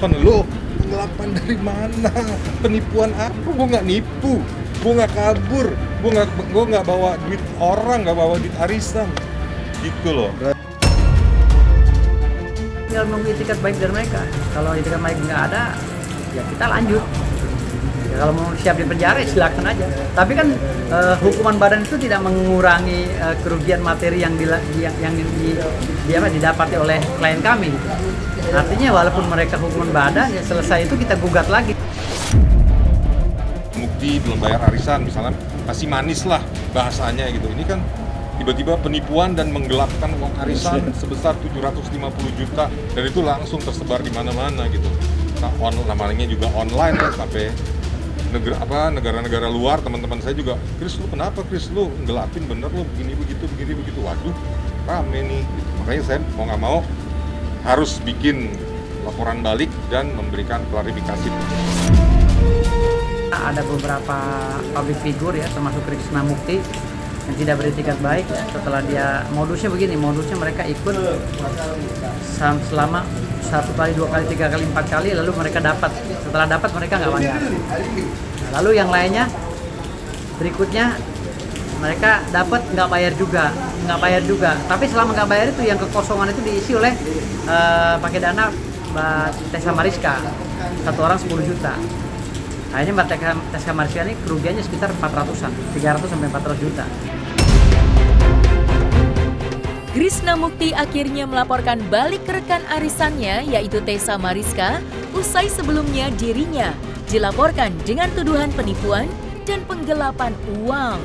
penggelapan. Loh, penggelapan dari mana? Penipuan apa? Gue nggak nipu, gue nggak kabur, gue nggak bawa duit orang, nggak bawa duit arisan, gitu loh. Tinggal nunggu itikat baik dari mereka. Kalau itikat baik nggak ada, ya kita lanjut. Ya, kalau mau siap di penjara, ya silakan aja. Tapi kan hukuman badan itu tidak mengurangi kerugian materi yang didapati oleh klien kami. Artinya walaupun mereka hukuman badan, ya selesai itu kita gugat lagi. Bukti belum bayar arisan, misalnya masih manis lah bahasanya gitu. Ini kan tiba-tiba penipuan dan menggelapkan uang arisan sebesar 750 juta dan itu langsung tersebar di mana-mana gitu. Nah, namanya juga online ya, sampai negara-negara luar. Teman-teman saya juga, Kris lu kenapa Kris, lu ngelapin bener lu begini begitu. Waduh, rame nih gitu. Makanya saya mau nggak mau harus bikin laporan balik dan memberikan klarifikasi. Ada beberapa public figure ya, termasuk Krisna Mukti yang tidak beretikat baik ya. Setelah dia modusnya mereka ikut selama 1 kali, 2 kali, 3 kali, 4 kali, lalu mereka dapat. Setelah dapat mereka nggak bayar. Lalu yang lainnya berikutnya mereka dapat nggak bayar juga. Tapi selama nggak bayar itu yang kekosongan itu diisi oleh pakai dana Mbak Tessa Mariska, 1 orang 10 juta. Akhirnya Mbak Tessa Mariska ini kerugiannya sekitar 400-an, 300 sampai 400 juta. Krisna Mukti akhirnya melaporkan balik ke rekan arisannya yaitu Tessa Mariska usai sebelumnya dirinya dilaporkan dengan tuduhan penipuan dan penggelapan uang.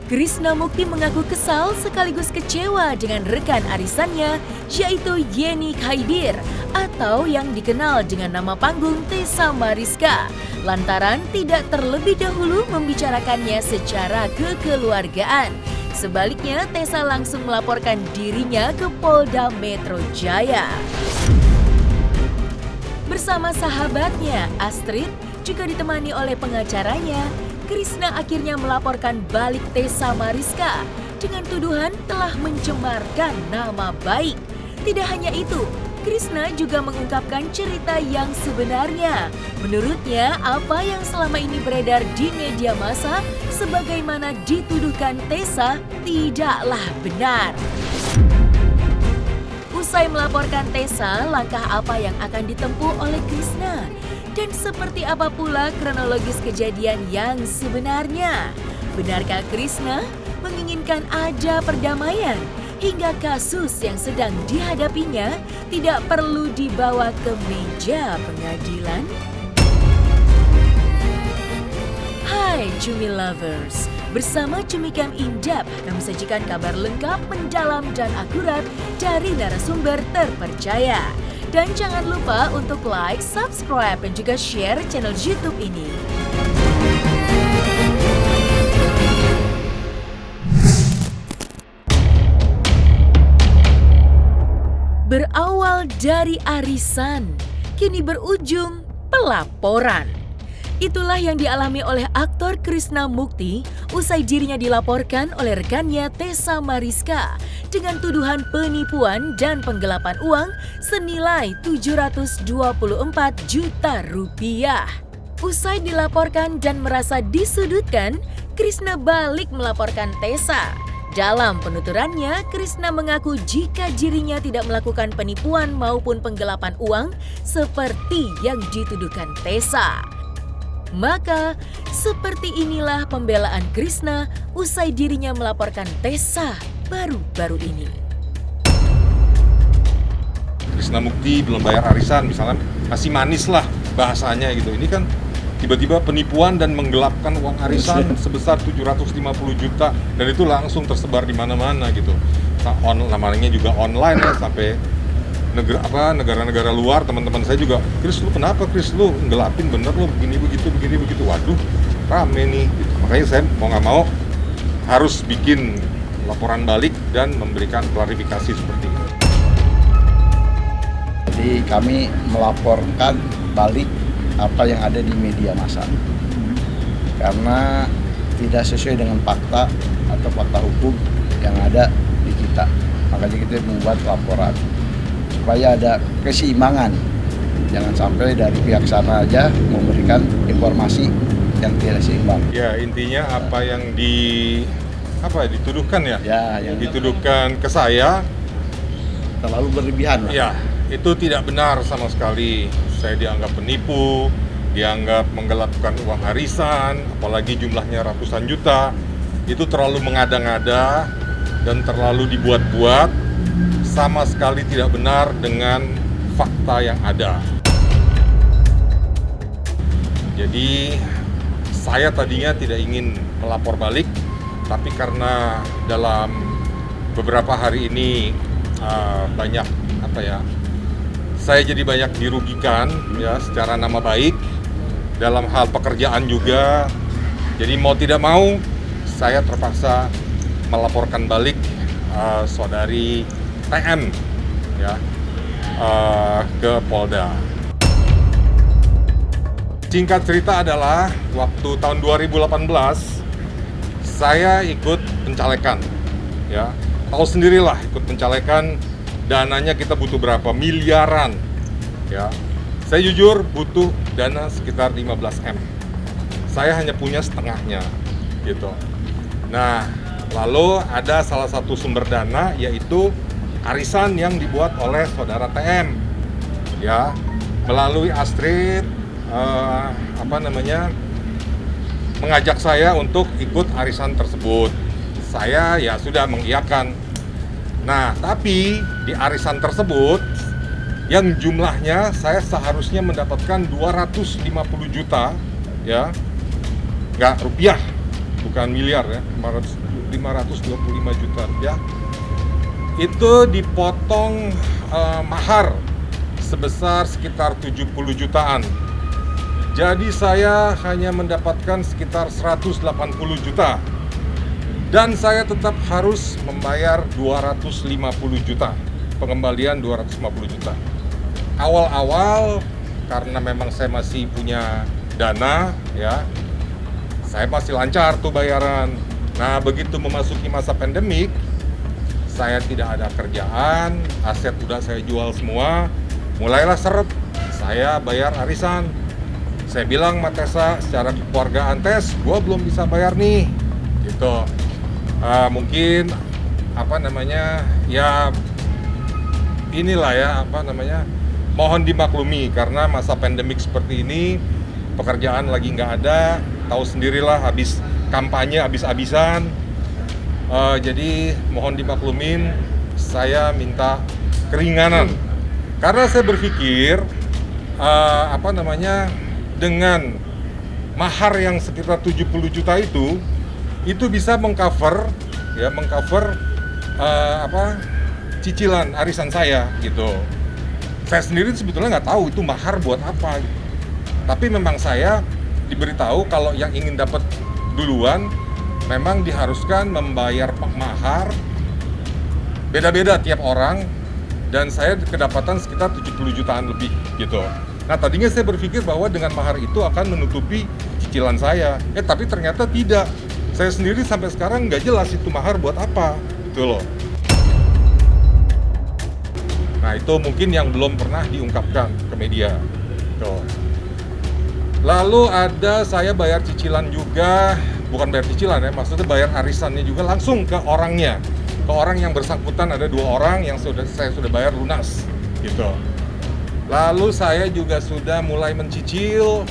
Krisna Mukti mengaku kesal sekaligus kecewa dengan rekan arisannya yaitu Yeni Khaidir atau yang dikenal dengan nama panggung Tessa Mariska lantaran tidak terlebih dahulu membicarakannya secara kekeluargaan. Sebaliknya, Tessa langsung melaporkan dirinya ke Polda Metro Jaya. Bersama sahabatnya, Astrid, juga ditemani oleh pengacaranya, Krisna akhirnya melaporkan balik Tessa Mariska dengan tuduhan telah mencemarkan nama baik. Tidak hanya itu, Krisna juga mengungkapkan cerita yang sebenarnya. Menurutnya, apa yang selama ini beredar di media massa sebagaimana dituduhkan Tessa tidaklah benar. Usai melaporkan Tessa, langkah apa yang akan ditempuh oleh Krisna? Dan seperti apa pula kronologis kejadian yang sebenarnya? Benarkah Krisna menginginkan ada perdamaian hingga kasus yang sedang dihadapinya tidak perlu dibawa ke meja pengadilan? Hai Cumi Lovers, bersama Cumi Cam Indep kami sajikan kabar lengkap, mendalam dan akurat dari narasumber terpercaya. Dan jangan lupa untuk like, subscribe, dan juga share channel YouTube ini. Berawal dari arisan, kini berujung pelaporan. Itulah yang dialami oleh aktor Krisna Mukti usai dirinya dilaporkan oleh rekannya Tessa Mariska dengan tuduhan penipuan dan penggelapan uang senilai 724 juta rupiah. Usai dilaporkan dan merasa disudutkan, Krisna balik melaporkan Tessa. Dalam penuturannya, Krisna mengaku jika dirinya tidak melakukan penipuan maupun penggelapan uang seperti yang dituduhkan Tessa. Maka, seperti inilah pembelaan Krisna usai dirinya melaporkan Tessa baru-baru ini. Krisna Mukti belum bayar arisan, misalnya masih manis lah bahasanya gitu. Ini kan tiba-tiba penipuan dan menggelapkan uang arisan sebesar 750 juta dan itu langsung tersebar di mana-mana gitu. Namanya juga online ya, sampai negara-negara luar. Teman-teman saya juga, Kris lu kenapa Kris, lu ngelapin bener lu begini begitu. Waduh, rame nih gitu. Makanya saya mau nggak mau harus bikin laporan balik dan memberikan klarifikasi seperti ini. Jadi kami melaporkan balik apa yang ada di media massa karena tidak sesuai dengan fakta atau fakta hukum yang ada di kita. Makanya kita membuat laporan. supaya ada keseimbangan. Jangan sampai dari pihak sana aja memberikan informasi yang tidak seimbang. Ya, intinya apa yang dituduhkan ya? Ya, yang Dituduhkan ke saya, terlalu berlebihan lah. ya, itu tidak benar sama sekali. Saya dianggap penipu, dianggap menggelapkan uang arisan, apalagi jumlahnya ratusan juta. Itu terlalu mengada-ngada dan terlalu dibuat-buat, sama sekali tidak benar dengan fakta yang ada. Jadi saya tadinya tidak ingin melapor balik, tapi karena dalam beberapa hari ini banyak saya jadi banyak dirugikan ya secara nama baik dalam hal pekerjaan juga. Jadi mau tidak mau saya terpaksa melaporkan balik saudari TM ya ke Polda. Singkat cerita adalah waktu tahun 2018 saya ikut pencalekan ya. Tahu sendirilah ikut pencalekan, dananya kita butuh berapa miliaran ya. Saya jujur butuh dana sekitar 15 M. Saya hanya punya setengahnya gitu. Nah, lalu ada salah satu sumber dana yaitu arisan yang dibuat oleh saudara TM ya, melalui Astrid mengajak saya untuk ikut arisan tersebut. Saya ya sudah mengiyakan. Nah, tapi di arisan tersebut yang jumlahnya saya seharusnya mendapatkan 250 juta ya, nggak rupiah, bukan miliar ya, 525 juta rupiah. Itu dipotong mahar sebesar sekitar 70 jutaan. Jadi saya hanya mendapatkan sekitar 180 juta. Dan saya tetap harus membayar 250 juta. Pengembalian 250 juta. Awal-awal karena memang saya masih punya dana ya, saya masih lancar tuh bayaran. Nah, begitu memasuki masa pandemik, saya tidak ada kerjaan, aset udah saya jual semua, mulailah seret saya bayar arisan. Saya bilang sama Tessa secara kekeluargaan, Tes, gue belum bisa bayar nih, gitu. Mungkin ya inilah ya mohon dimaklumi karena masa pandemik seperti ini, pekerjaan lagi nggak ada, tahu sendirilah habis kampanye habis-habisan. Jadi mohon dimaklumin, saya minta keringanan karena saya berpikir dengan mahar yang sekitar 70 juta itu bisa mengcover cicilan arisan saya gitu. Saya sendiri sebetulnya nggak tahu itu mahar buat apa gitu. Tapi memang saya diberitahu kalau yang ingin dapat duluan memang diharuskan membayar mahar beda-beda tiap orang, dan saya kedapatan sekitar 70 jutaan lebih gitu. Nah, tadinya saya berpikir bahwa dengan mahar itu akan menutupi cicilan saya. Tapi ternyata tidak. Saya sendiri sampai sekarang nggak jelas itu mahar buat apa, gitu loh. Nah, itu mungkin yang belum pernah diungkapkan ke media. Tuh. Lalu ada saya bayar cicilan juga, bukan bayar cicilan ya, maksudnya bayar arisannya juga langsung ke orangnya. Ke orang yang bersangkutan ada 2 orang yang saya sudah bayar lunas, gitu. Lalu saya juga sudah mulai mencicil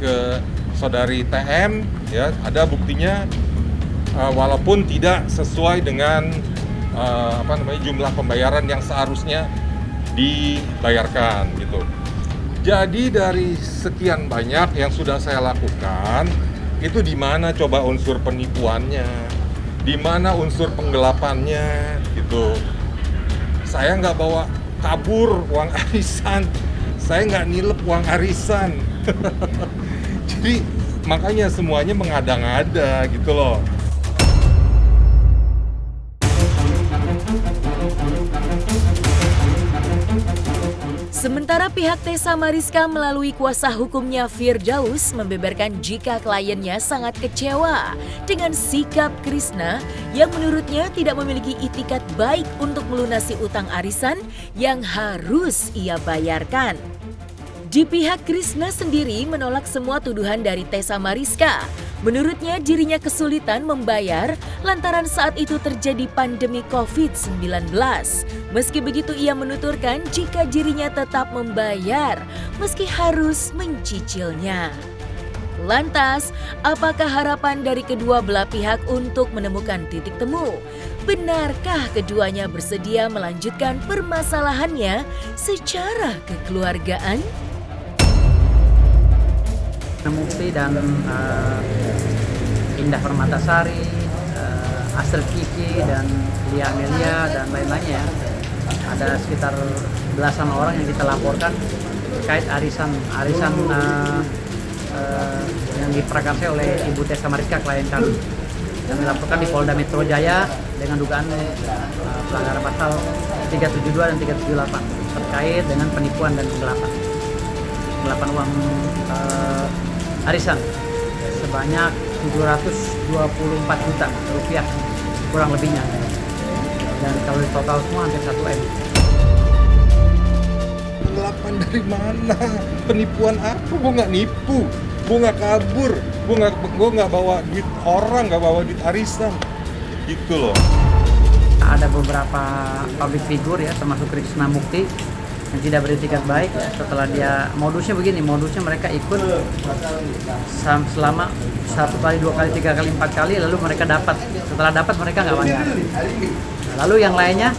ke saudari TM ya, ada buktinya walaupun tidak sesuai dengan jumlah pembayaran yang seharusnya dibayarkan gitu. Jadi dari sekian banyak yang sudah saya lakukan, itu di mana coba unsur penipuannya, di mana unsur penggelapannya gitu. Saya nggak bawa kabur uang arisan, saya nggak nilep uang arisan. Jadi makanya semuanya mengada-ngada gitu loh. Sementara pihak Tessa Mariska melalui kuasa hukumnya Firdaus membeberkan jika kliennya sangat kecewa dengan sikap Krishna yang menurutnya tidak memiliki itikat baik untuk melunasi utang arisan yang harus ia bayarkan. Di pihak Krishna sendiri menolak semua tuduhan dari Tessa Mariska. Menurutnya dirinya kesulitan membayar lantaran saat itu terjadi pandemi COVID-19. Meski begitu ia menuturkan jika dirinya tetap membayar meski harus mencicilnya. Lantas, apakah harapan dari kedua belah pihak untuk menemukan titik temu? Benarkah keduanya bersedia melanjutkan permasalahannya secara kekeluargaan? Mukti dan Indah Permatasari, Astrid Kiki dan Lia Amelia dan lain-lainnya. Ada sekitar belasan orang yang kita laporkan terkait arisan yang diprakarsai oleh Ibu Tessa Mariska, klien kami. Yang dilaporkan di Polda Metro Jaya dengan dugaan pelanggaran pasal 372 dan 378 terkait dengan penipuan dan penggelapan uang arisan sebanyak 724 juta rupiah kurang lebihnya, dan kalau di total semua hampir 1 M. Penggelapan dari mana? Penipuan apa? Gue nggak nipu, gue nggak kabur, gue nggak bawa duit orang, nggak bawa duit arisan, gitu loh. Ada beberapa public figure ya, termasuk Krishna Mukti yang tidak beretikat baik ya. Setelah dia modusnya mereka ikut selama 1 kali, 2 kali, 3 kali, 4 kali, lalu mereka dapat. Setelah dapat mereka nggak bayar. Lalu yang lainnya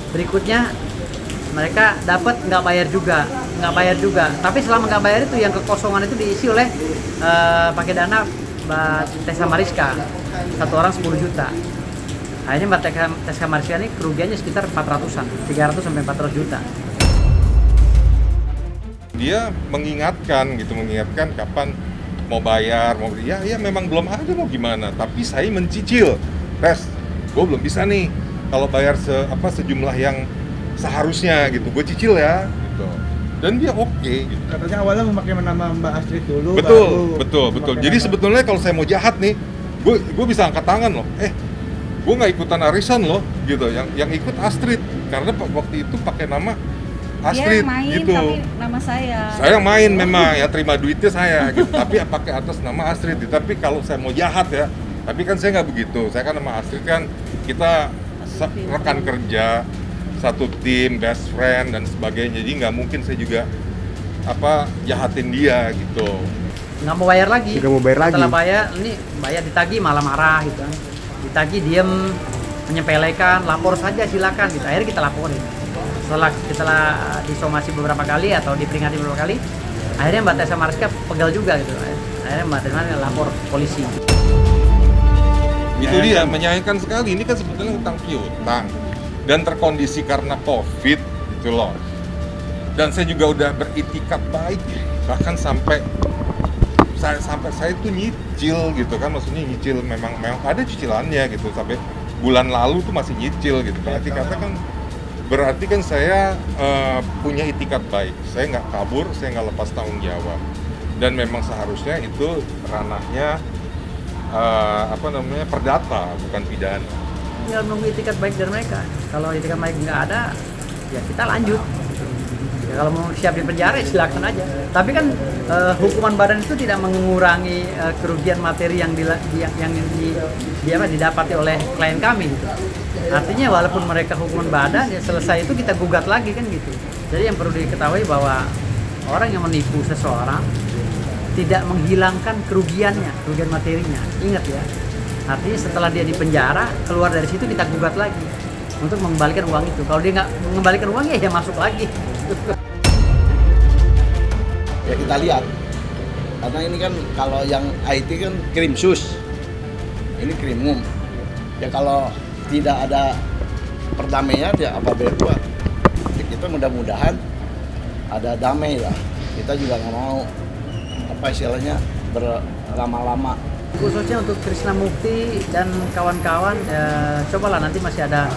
berikutnya mereka dapat nggak bayar juga. Tapi selama nggak bayar itu yang kekosongan itu diisi oleh pakai dana Mbak Tessa Mariska, 1 orang 10 juta. Akhirnya Mbak Tessa Mariska ini kerugiannya sekitar 400-an, 300 sampai 400 juta. Dia mengingatkan kapan mau bayar, ya memang belum ada, mau gimana, tapi saya mencicil. Gue belum bisa nih kalau bayar sejumlah yang seharusnya gitu, gue cicil ya gitu. Dan dia oke gitu. Katanya awalnya memakai nama Mbak Astrid dulu. Betul. Jadi sebetulnya kalau saya mau jahat nih, gue bisa angkat tangan loh. Gue nggak ikutan arisan loh gitu. Yang ikut Astrid karena waktu itu pakai nama Astrid dia main, gitu. tapi nama saya. Saya main memang ya, terima duitnya saya gitu. Tapi pakai atas nama Astrid. Tapi kalau saya mau jahat ya, tapi kan saya nggak begitu. Saya kan nama Astrid kan kita rekan kerja, satu tim, best friend dan sebagainya. Jadi nggak mungkin saya juga jahatin dia gitu. Nggak mau bayar lagi. Tidak mau bayar lagi. Setelah bayar ditagih malah marah gitu kan. Ditagih diem, menyepelekan, lapor saja silakan gitu. Akhirnya kita laporin. Setelah disomasi beberapa kali atau diperingati beberapa kali, akhirnya Mbak Tessa Mariska pegal juga gitu. Akhirnya Mbak Tessa Mariska lapor polisi. Itu dia, menyayangkan sekali. Ini kan sebetulnya utang piutang dan terkondisi karena COVID gitu loh. Dan saya juga udah beritikat baik, bahkan sampai saya itu nyicil gitu kan, maksudnya nyicil memang ada cicilannya gitu, sampai bulan lalu tuh masih nyicil gitu. Berarti kan saya punya itikat baik, saya nggak kabur, saya nggak lepas tanggung jawab, dan memang seharusnya itu ranahnya perdata bukan pidana. Tinggal menunggu itikat baik dari mereka. Kalau itikat baik nggak ada, ya kita lanjut. Ya, kalau mau siap di penjara ya silakan aja. Tapi kan hukuman badan itu tidak mengurangi kerugian materi yang didapati oleh klien kami gitu. Artinya walaupun mereka hukuman badan ya selesai itu kita gugat lagi kan gitu. Jadi yang perlu diketahui bahwa orang yang menipu seseorang tidak menghilangkan kerugian materinya. Ingat ya. Artinya setelah dia di penjara, keluar dari situ kita gugat lagi untuk mengembalikan uang itu. Kalau dia nggak mengembalikan uangnya ya masuk lagi. Ya kita lihat, karena ini kan kalau yang IT kan Krimsus, ini Krimum. Ya kalau tidak ada perdamaian ya apa berbuat. Ya, kita mudah-mudahan ada damai lah. Kita juga nggak mau istilahnya berlama-lama. Khususnya untuk Krishna Mukti dan kawan-kawan, cobalah nanti masih ada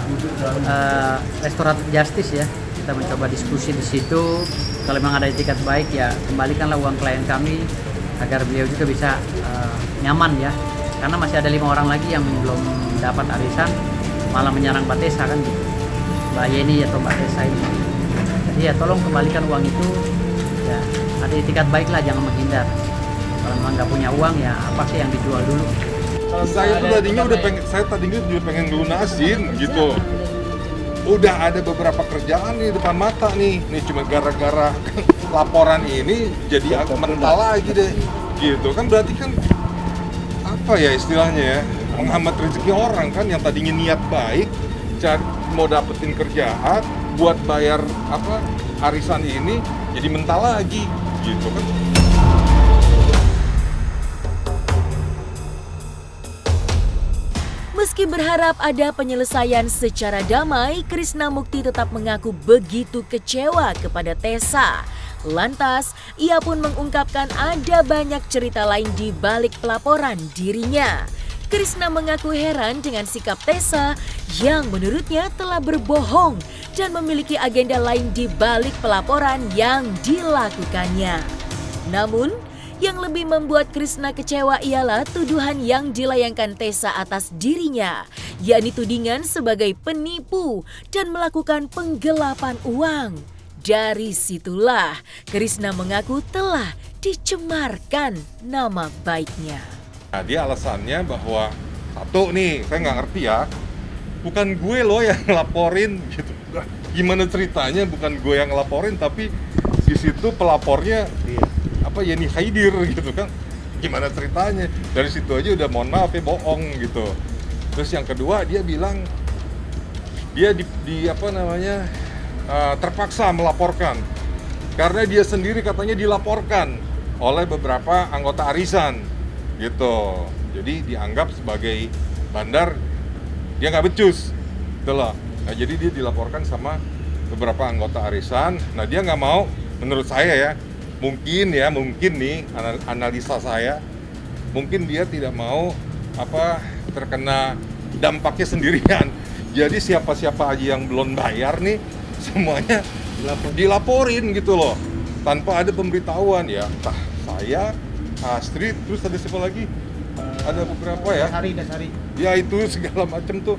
restoratif justice ya, kita mencoba diskusi di situ. Kalau memang ada etikat baik ya kembalikanlah uang klien kami agar beliau juga bisa nyaman ya. Karena masih ada 5 orang lagi yang belum dapat arisan, malah menyerang Mbak Tessa kan gitu. Mbak Yeni atau Mbak Tessa ini. Jadi ya tolong kembalikan uang itu. Ya ada etikat baik lah, jangan menghindar. Kalau memang nggak punya uang ya apa sih yang dijual dulu. Saya tuh tadinya udah pengen ngelunasin gitu. Udah ada beberapa kerjaan nih depan mata nih cuma gara-gara laporan ini jadi mental lagi deh gitu kan. Berarti kan apa ya istilahnya ya, menghambat rezeki orang kan yang tadinya niat baik mau dapetin kerjaan buat bayar arisan ini jadi mental lagi gitu kan. Meski berharap ada penyelesaian secara damai, Krishna Mukti tetap mengaku begitu kecewa kepada Tessa. Lantas, ia pun mengungkapkan ada banyak cerita lain di balik pelaporan dirinya. Krishna mengaku heran dengan sikap Tessa yang menurutnya telah berbohong dan memiliki agenda lain di balik pelaporan yang dilakukannya. Namun, yang lebih membuat Krishna kecewa ialah tuduhan yang dilayangkan Tessa atas dirinya, yakni tudingan sebagai penipu dan melakukan penggelapan uang. Dari situlah Krishna mengaku telah dicemarkan nama baiknya. Nah, dia alasannya bahwa satu nih, saya nggak ngerti ya, bukan gue loh yang ngelaporin gitu. Gimana ceritanya bukan gue yang ngelaporin, tapi di situ pelapornya Yeni Haidir gitu kan. Gimana ceritanya? Dari situ aja udah mohon maaf ya bohong gitu. Terus yang kedua dia bilang dia terpaksa melaporkan karena dia sendiri katanya dilaporkan oleh beberapa anggota arisan gitu. Jadi dianggap sebagai bandar dia nggak becus gitu loh. Nah, jadi dia dilaporkan sama beberapa anggota arisan. Nah, dia nggak mau, menurut saya ya, mungkin nih analisa saya, mungkin dia tidak mau terkena dampaknya sendirian. Jadi siapa-siapa aja yang belum bayar nih semuanya dilaporin gitu loh, tanpa ada pemberitahuan ya. Entah saya, Astrid, terus ada siapa lagi? Ada beberapa ya. Dasari. Ya itu segala macam tuh.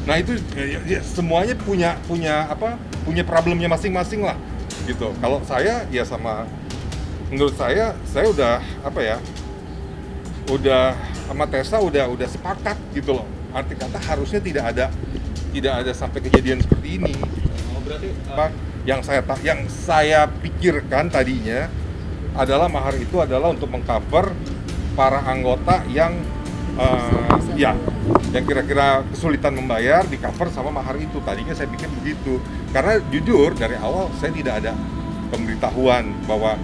Nah itu ya, semuanya punya problemnya masing-masing lah gitu. Kalau saya ya menurut saya udah udah sama Tessa udah sepakat gitu loh. Arti kata harusnya tidak ada sampai kejadian seperti ini. Oh, berarti yang saya pikirkan tadinya adalah mahar itu adalah untuk mengcover para anggota yang yang kira-kira kesulitan membayar, di cover sama mahar itu. Tadinya saya pikir begitu. Karena jujur dari awal saya tidak ada pemberitahuan bahwa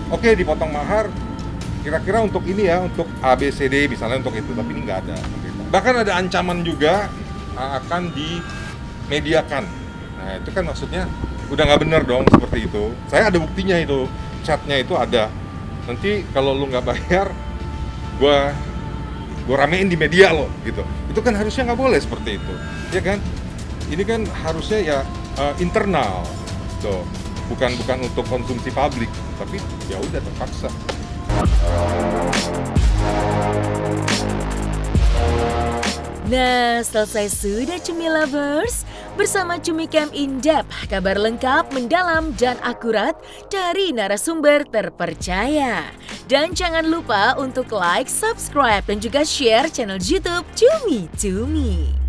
oke, dipotong mahar kira-kira untuk ini ya, untuk ABCD misalnya, untuk itu, tapi ini nggak ada. Bahkan ada ancaman juga akan dimediakan. Nah itu kan maksudnya udah nggak benar dong seperti itu. Saya ada buktinya itu, chatnya itu ada. Nanti kalau lu nggak bayar, gue ramein di media lo gitu. Itu kan harusnya nggak boleh seperti itu, ya kan? Ini kan harusnya ya internal, tuh. Bukan untuk konsumsi publik, tapi ya udah terpaksa. Nah, selesai sudah Cumi Lovers. Bersama Cumi Camp In-Depth, kabar lengkap, mendalam, dan akurat dari narasumber terpercaya. Dan jangan lupa untuk like, subscribe, dan juga share channel YouTube Cumi Cumi.